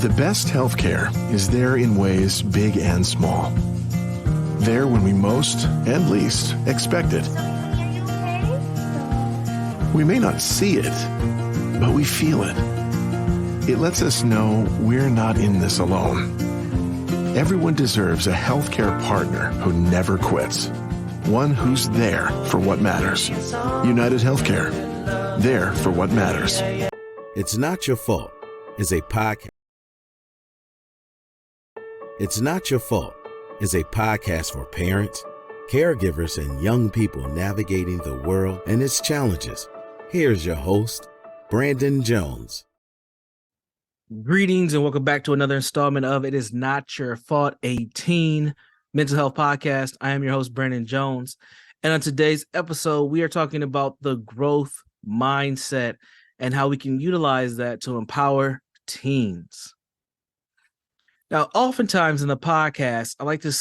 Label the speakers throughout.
Speaker 1: The best healthcare is there in ways big and small. There when we most and least expect it. We may not see it, but we feel it. It lets us know we're not in this alone. Everyone deserves a healthcare partner who never quits. One who's there for what matters. United Healthcare. There for what matters.
Speaker 2: It's Not Your Fault is a podcast. It's Not Your Fault is a podcast for parents, caregivers, and young people navigating the world and its challenges. Here's your host, Brandon Jones.
Speaker 3: Greetings and welcome back to another installment of It Is Not Your Fault, a teen mental health podcast. I am your host, Brandon Jones. And on today's episode, we are talking about the growth mindset and how we can utilize that to empower teens. Now, oftentimes in the podcast, I like to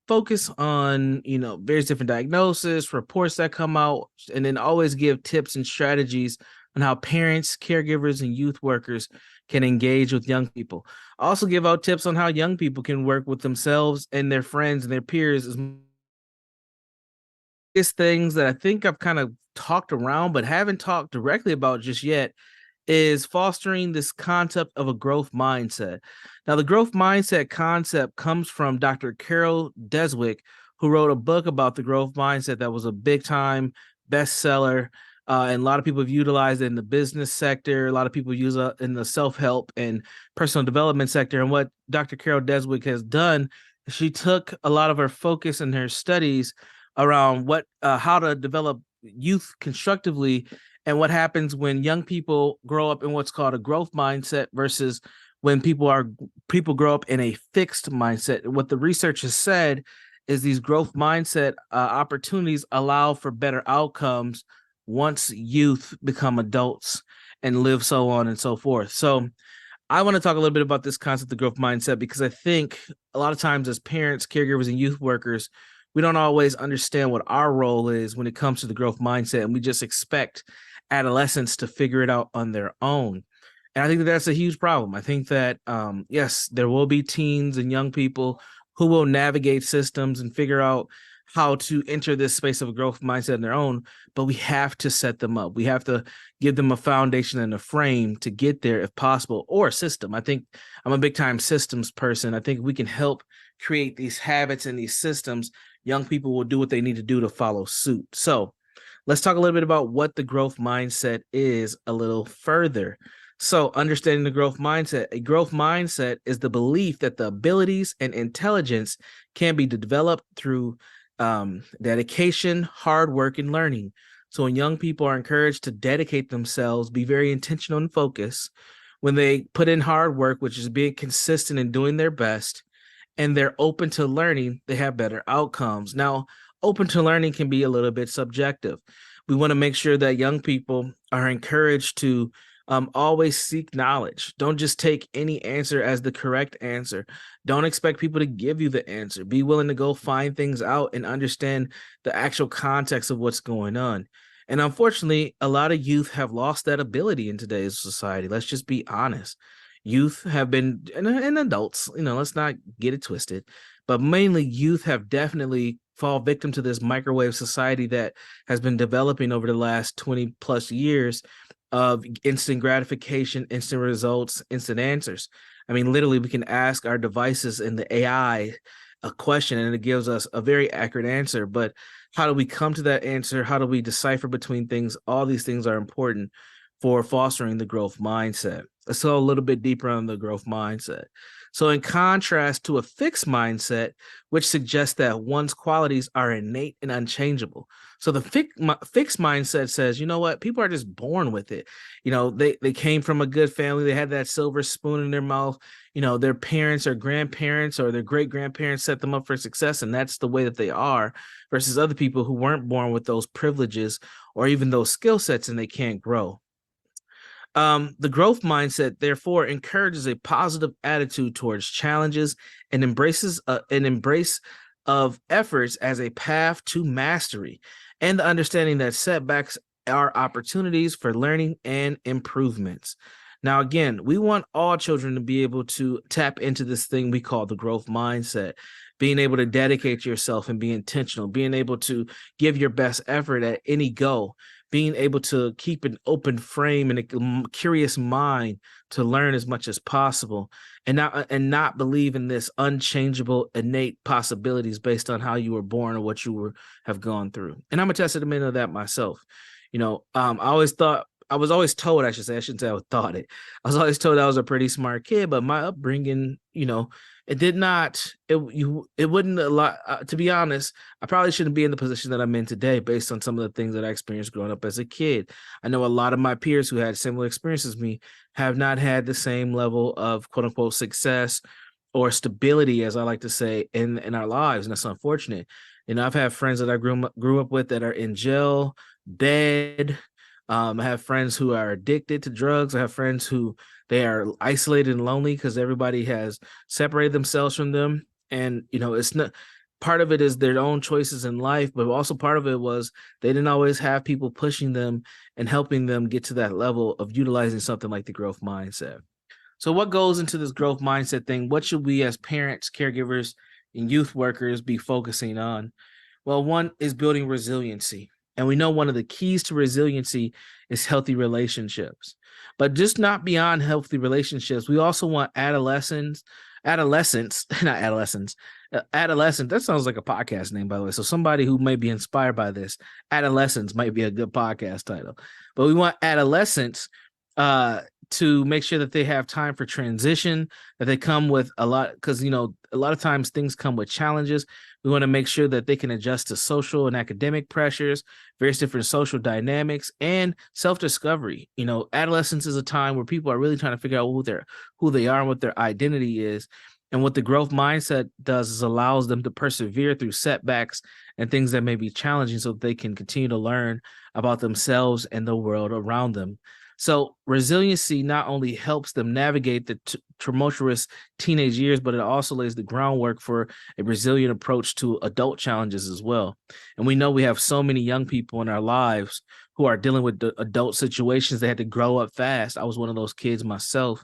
Speaker 3: focus on, various different diagnoses, reports that come out, and then always give tips and strategies on how parents, caregivers, and youth workers can engage with young people. I also give out tips on how young people can work with themselves and their friends and their peers. It's things that I think I've kind of talked around, but haven't talked directly about just yet, is fostering this concept of a growth mindset. Now, the growth mindset concept comes from Dr. Carol Deswick, who wrote a book about the growth mindset that was a big-time bestseller, and a lot of people have utilized it in the business sector. A lot of people use it in the self-help and personal development sector. And what Dr. Carol Deswick has done, she took a lot of her focus in her studies around how to develop youth constructively and what happens when young people grow up in what's called a growth mindset versus when people grow up in a fixed mindset. What the research has said is these growth mindset opportunities allow for better outcomes once youth become adults and live so on and so forth. So I want to talk a little bit about this concept of growth mindset because I think a lot of times as parents, caregivers, and youth workers, we don't always understand what our role is when it comes to the growth mindset, and we just expect adolescents to figure it out on their own. And I think that's a huge problem. I think that, yes, there will be teens and young people who will navigate systems and figure out how to enter this space of a growth mindset on their own, but we have to set them up. We have to give them a foundation and a frame to get there if possible, or a system. I think I'm a big time systems person. I think we can help create these habits and these systems. Young people will do what they need to do to follow suit. So let's talk a little bit about what the growth mindset is a little further. So understanding the growth mindset, a growth mindset is the belief that the abilities and intelligence can be developed through dedication, hard work, and learning. So when young people are encouraged to dedicate themselves, be very intentional and focused, when they put in hard work, which is being consistent and doing their best, and they're open to learning, they have better outcomes. Now, open to learning can be a little bit subjective. We want to make sure that young people are encouraged to always seek knowledge. Don't just take any answer as the correct answer. Don't expect people to give you the answer. Be willing to go find things out and understand the actual context of what's going on. And unfortunately, a lot of youth have lost that ability in today's society. Let's just be honest. Youth have been, and adults, let's not get it twisted, but mainly youth have definitely fall victim to this microwave society that has been developing over the last 20 plus years of instant gratification, instant results, instant answers. I mean, literally, we can ask our devices and the AI a question and it gives us a very accurate answer. But how do we come to that answer? How do we decipher between things? All these things are important for fostering the growth mindset. Let's go a little bit deeper on the growth mindset. So in contrast to a fixed mindset, which suggests that one's qualities are innate and unchangeable. So the fixed mindset says, you know what, people are just born with it. They came from a good family. They had that silver spoon in their mouth. Their parents or grandparents or their great grandparents set them up for success. And that's the way that they are versus other people who weren't born with those privileges or even those skill sets and they can't grow. The growth mindset, therefore, encourages a positive attitude towards challenges and embraces an embrace of efforts as a path to mastery, and the understanding that setbacks are opportunities for learning and improvements. Now, again, we want all children to be able to tap into this thing we call the growth mindset, being able to dedicate yourself and be intentional, being able to give your best effort at any goal, being able to keep an open frame and a curious mind to learn as much as possible, and not believe in this unchangeable innate possibilities based on how you were born or what you have gone through. And I'm a testament of that myself. I was always told, I shouldn't say I thought it. I was always told I was a pretty smart kid, but my upbringing, it did not, it wouldn't allow, to be honest, I probably shouldn't be in the position that I'm in today based on some of the things that I experienced growing up as a kid. I know a lot of my peers who had similar experiences as me have not had the same level of quote unquote success or stability, as I like to say, in our lives. And that's unfortunate. I've had friends that I grew up with that are in jail, dead. I have friends who are addicted to drugs. I have friends who they are isolated and lonely because everybody has separated themselves from them. And, it's not, part of it is their own choices in life, but also part of it was they didn't always have people pushing them and helping them get to that level of utilizing something like the growth mindset. So what goes into this growth mindset thing? What should we as parents, caregivers, and youth workers be focusing on? Well, one is building resiliency. And we know one of the keys to resiliency is healthy relationships. But just not beyond healthy relationships, we also want adolescents, not adolescents, adolescent. That sounds like a podcast name, by the way. So somebody who may be inspired by this, adolescents might be a good podcast title. But we want adolescents to make sure that they have time for transition, that they come with a lot, because, a lot of times things come with challenges. We want to make sure that they can adjust to social and academic pressures, various different social dynamics, and self-discovery. Adolescence is a time where people are really trying to figure out who they are and what their identity is. And what the growth mindset does is allows them to persevere through setbacks and things that may be challenging so that they can continue to learn about themselves and the world around them. So resiliency not only helps them navigate the tumultuous teenage years, but it also lays the groundwork for a resilient approach to adult challenges as well. And we know we have so many young people in our lives who are dealing with the adult situations. They had to grow up fast. I was one of those kids myself.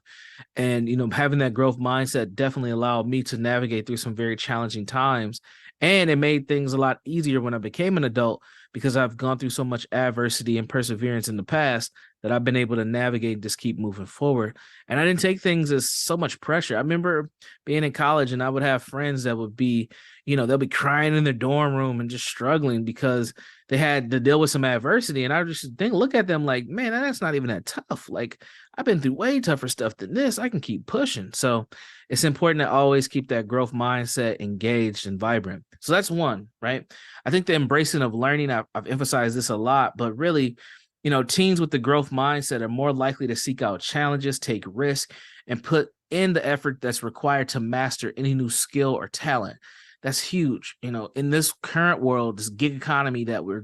Speaker 3: And, having that growth mindset definitely allowed me to navigate through some very challenging times. And it made things a lot easier when I became an adult because I've gone through so much adversity and perseverance in the past that I've been able to navigate and just keep moving forward. And I didn't take things as so much pressure. I remember being in college and I would have friends that would be, they'll be crying in their dorm room and just struggling because they had to deal with some adversity. And I just look at them like, man, that's not even that tough. Like, I've been through way tougher stuff than this. I can keep pushing. So it's important to always keep that growth mindset engaged and vibrant. So that's one, right? I think the embracing of learning, I've emphasized this a lot, but really, teens with the growth mindset are more likely to seek out challenges, take risks, and put in the effort that's required to master any new skill or talent. That's huge. In this current world, this gig economy that we're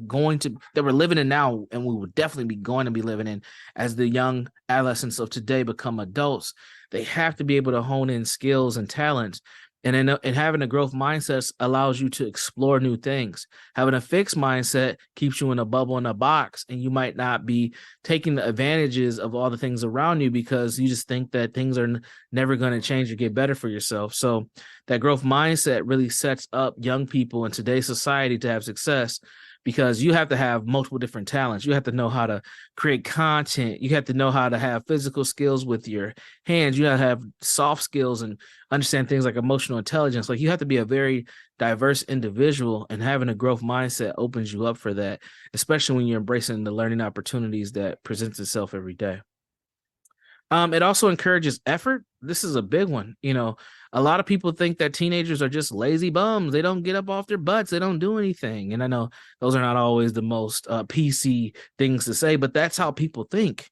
Speaker 3: living in now, and we will definitely be going to be living in as the young adolescents of today become adults, they have to be able to hone in skills and talents. And having a growth mindset allows you to explore new things. Having a fixed mindset keeps you in a bubble in a box, and you might not be taking the advantages of all the things around you because you just think that things are never going to change or get better for yourself. So that growth mindset really sets up young people in today's society to have success, because you have to have multiple different talents. You have to know how to create content. You have to know how to have physical skills with your hands. You have to have soft skills and understand things like emotional intelligence. Like, you have to be a very diverse individual, and having a growth mindset opens you up for that, especially when you're embracing the learning opportunities that presents itself every day. It also encourages effort. This is a big one. A lot of people think that teenagers are just lazy bums. They don't get up off their butts. They don't do anything. And I know those are not always the most PC things to say, but that's how people think.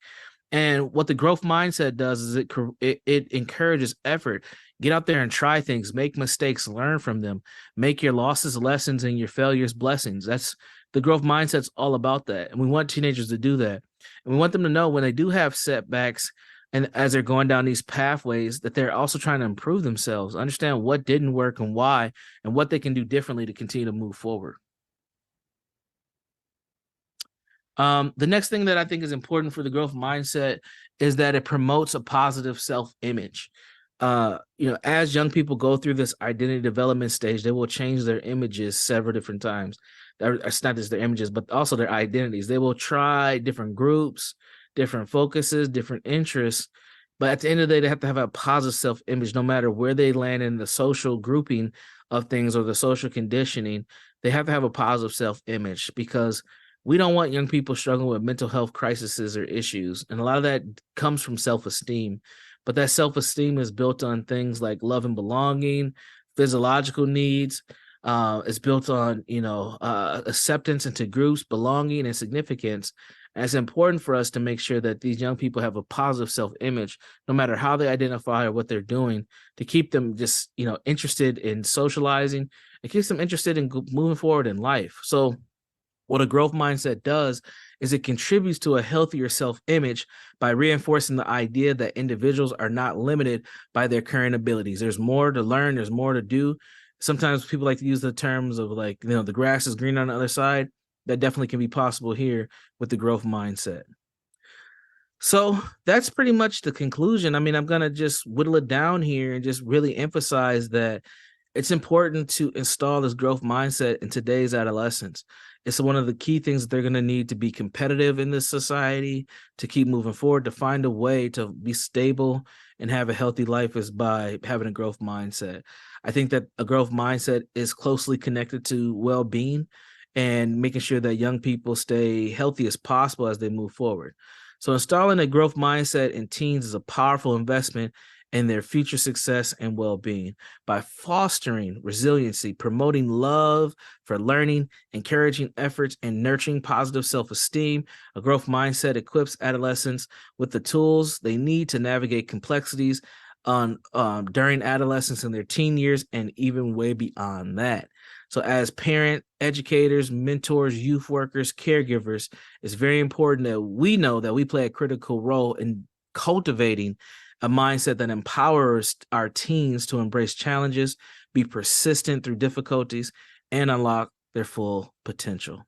Speaker 3: And what the growth mindset does is it encourages effort. Get out there and try things, make mistakes, learn from them, make your losses lessons and your failures blessings. That's the growth mindset's all about that. And we want teenagers to do that. And we want them to know when they do have setbacks, and as they're going down these pathways, that they're also trying to improve themselves, understand what didn't work and why, and what they can do differently to continue to move forward. The next thing that I think is important for the growth mindset is that it promotes a positive self-image. As young people go through this identity development stage, they will change their images several different times. It's not just their images, but also their identities. They will try different groups, different focuses, different interests. But at the end of the day, they have to have a positive self-image, no matter where they land in the social grouping of things or the social conditioning. They have to have a positive self-image, because we don't want young people struggling with mental health crises or issues. And a lot of that comes from self-esteem. But that self-esteem is built on things like love and belonging, physiological needs. It's built on, acceptance into groups, belonging, and significance. And it's important for us to make sure that these young people have a positive self-image, no matter how they identify or what they're doing, to keep them just, interested in socializing. It keeps them interested in moving forward in life. So what a growth mindset does is it contributes to a healthier self-image by reinforcing the idea that individuals are not limited by their current abilities. There's more to learn. There's more to do. Sometimes people like to use the terms of the grass is green on the other side. That definitely can be possible here with the growth mindset. So that's pretty much the conclusion. I mean, I'm going to just whittle it down here and just really emphasize that it's important to install this growth mindset in today's adolescents. It's one of the key things that they're going to need to be competitive in this society, to keep moving forward, to find a way to be stable and have a healthy life, is by having a growth mindset. I think that a growth mindset is closely connected to well-being and making sure that young people stay healthy as possible as they move forward. So installing a growth mindset in teens is a powerful investment in their future success and well-being by fostering resiliency, promoting love for learning, encouraging efforts, and nurturing positive self-esteem. A growth mindset equips adolescents with the tools they need to navigate complexities during adolescence and their teen years, and even way beyond that. So as parent, educators, mentors, youth workers, caregivers, it's very important that we know that we play a critical role in cultivating a mindset that empowers our teens to embrace challenges, be persistent through difficulties, and unlock their full potential.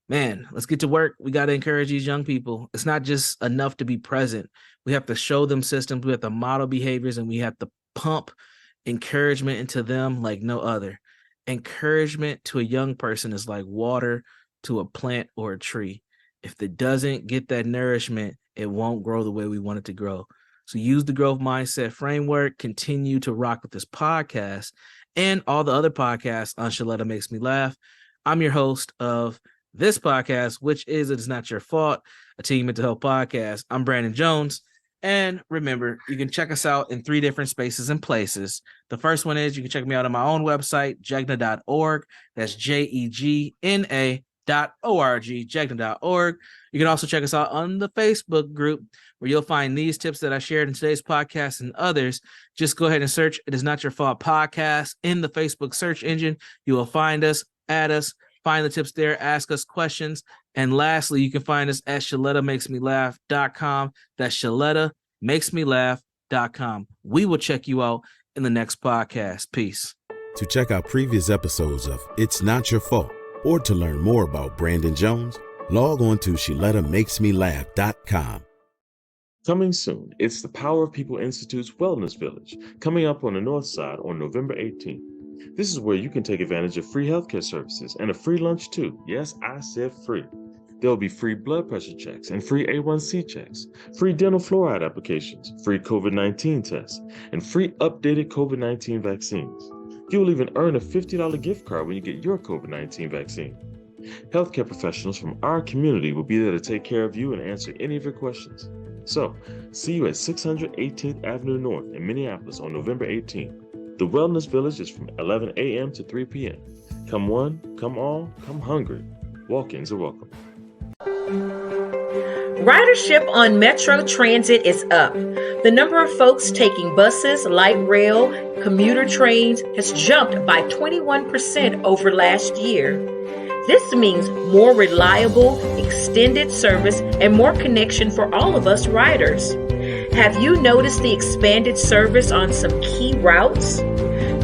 Speaker 3: Man, let's get to work. We got to encourage these young people. It's not just enough to be present. We have to show them systems. We have to model behaviors, and we have to pump encouragement into them like no other. Encouragement to a young person is like water to a plant or a tree. If it doesn't get that nourishment, it won't grow the way we want it to grow. So use the growth mindset framework, continue to rock with this podcast and all the other podcasts on Shaletta Makes Me Laugh. I'm your host of this podcast, which is It Is Not Your Fault, a teen mental health podcast. I'm Brandon Jones. And remember, you can check us out in 3 different spaces and places. The first one is you can check me out on my own website, jegna.org. That's JEGNA.org, jegna.org. You can also check us out on the Facebook group, where you'll find these tips that I shared in today's podcast and others. Just go ahead and search It Is Not Your Fault podcast in the Facebook search engine. You will find us, add us, find the tips there, ask us questions. And lastly, you can find us at ShalettaMakesMeLaugh.com. That's ShalettaMakesMeLaugh.com. We will check you out in the next podcast. Peace.
Speaker 2: To check out previous episodes of It's Not Your Fault, or to learn more about Brandon Jones, log on to ShalettaMakesMeLaugh.com.
Speaker 4: Coming soon, it's the Power of People Institute's Wellness Village, coming up on the North Side on November 18th. This is where you can take advantage of free healthcare services and a free lunch too. Yes, I said free. There will be free blood pressure checks and free A1C checks, free dental fluoride applications, free COVID-19 tests, and free updated COVID-19 vaccines. You will even earn a $50 gift card when you get your COVID-19 vaccine. Healthcare professionals from our community will be there to take care of you and answer any of your questions. So, see you at 618th Avenue North in Minneapolis on November 18th. The Wellness Village is from 11 a.m. to 3 p.m. Come one, come all, come hungry. Walk-ins are welcome.
Speaker 5: Ridership on Metro Transit is up. The number of folks taking buses, light rail, commuter trains has jumped by 21% over last year. This means more reliable, extended service and more connection for all of us riders. Have you noticed the expanded service on some key routes?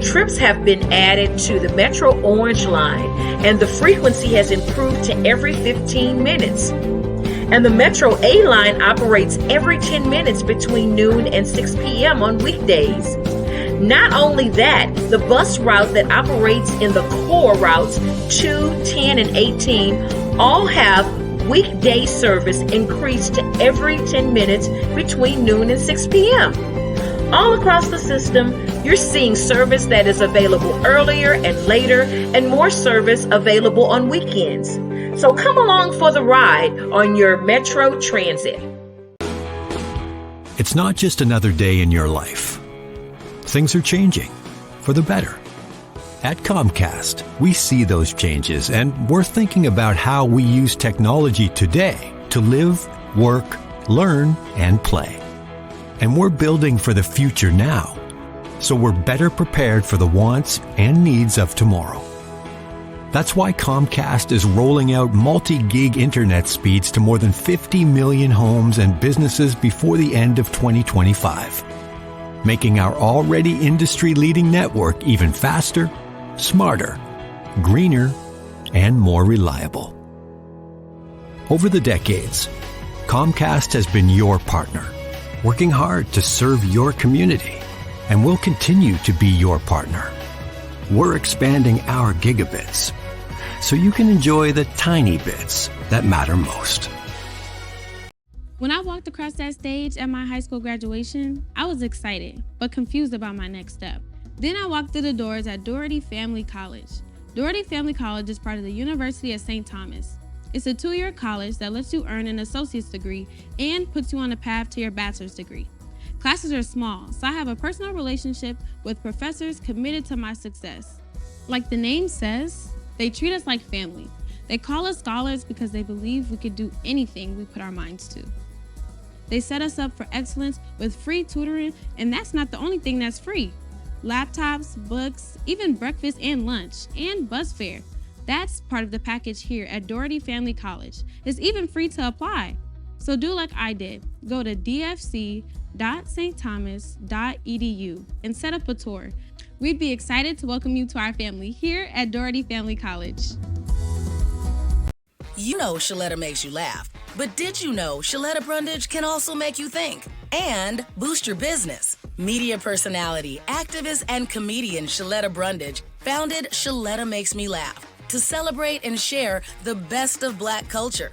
Speaker 5: Trips have been added to the Metro Orange line, and the frequency has improved to every 15 minutes. And the Metro A line operates every 10 minutes between noon and 6 p.m. on weekdays. Not only that, the bus route that operates in the core routes 2, 10, and 18 all have weekday service increased to every 10 minutes between noon and 6 p.m. All across the system, you're seeing service that is available earlier and later, and more service available on weekends. So come along for the ride on your Metro Transit.
Speaker 6: It's not just another day in your life. Things are changing for the better. At Comcast, we see those changes, and we're thinking about how we use technology today to live, work, learn, and play. And we're building for the future now, so we're better prepared for the wants and needs of tomorrow. That's why Comcast is rolling out multi-gig internet speeds to more than 50 million homes and businesses before the end of 2025, making our already industry-leading network even faster, smarter, greener, and more reliable. Over the decades, Comcast has been your partner, working hard to serve your community, and will continue to be your partner. We're expanding our gigabits so you can enjoy the tiny bits that matter most.
Speaker 7: When I walked across that stage at my high school graduation, I was excited, but confused about my next step. Then I walked through the doors at Doherty Family College. Doherty Family College is part of the University of St. Thomas. It's a 2-year college that lets you earn an associate's degree and puts you on a path to your bachelor's degree. Classes are small, so I have a personal relationship with professors committed to my success. Like the name says, they treat us like family. They call us scholars because they believe we could do anything we put our minds to. They set us up for excellence with free tutoring, and that's not the only thing that's free. Laptops, books, even breakfast and lunch, and bus fare. That's part of the package here at Doherty Family College. It's even free to apply. So do like I did. Go to dfc.stthomas.edu and set up a tour. We'd be excited to welcome you to our family here at Doherty Family College.
Speaker 8: You know Shaletta makes you laugh, but did you know Shaletta Brundage can also make you think and boost your business? Media personality, activist, and comedian Shaletta Brundage founded Shaletta Makes Me Laugh to celebrate and share the best of Black culture.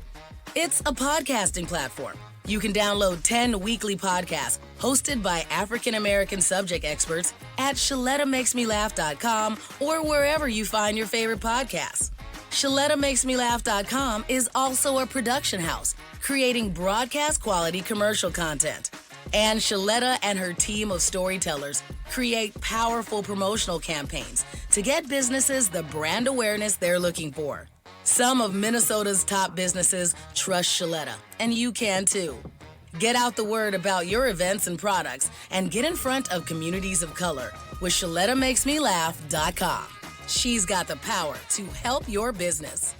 Speaker 8: It's a podcasting platform. You can download 10 weekly podcasts hosted by African-American subject experts at ShalettaMakesMeLaugh.com or wherever you find your favorite podcasts. ShalettaMakesMeLaugh.com is also a production house, creating broadcast quality commercial content. And Shaletta and her team of storytellers create powerful promotional campaigns to get businesses the brand awareness they're looking for. Some of Minnesota's top businesses trust Shaletta, and you can too. Get out the word about your events and products and get in front of communities of color with ShalettaMakesMeLaugh.com. She's got the power to help your business.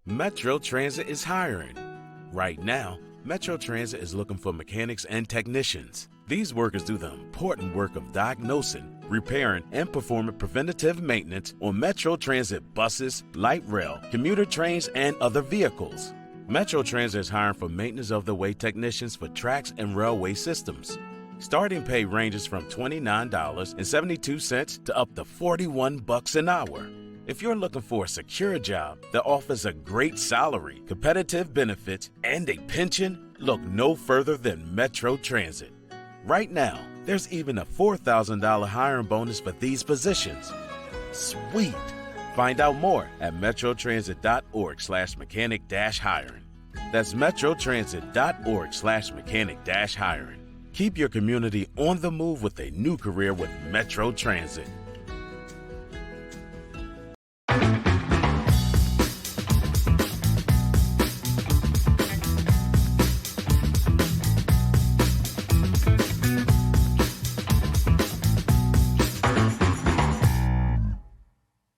Speaker 2: Metro Transit is hiring. Right now, Metro Transit is looking for mechanics and technicians. These workers do the important work of diagnosing, repairing, and performing preventative maintenance on Metro Transit buses, light rail, commuter trains, and other vehicles. Metro Transit is hiring for maintenance of the way technicians for tracks and railway systems. Starting pay ranges from $29.72 to up to $41 an hour. If you're looking for a secure job that offers a great salary, competitive benefits, and a pension, look no further than Metro Transit. Right now, there's even a $4,000 hiring bonus for these positions. Sweet! Find out more at metrotransit.org/mechanic-hiring. That's metrotransit.org/mechanic-hiring. Keep your community on the move with a new career with Metro Transit.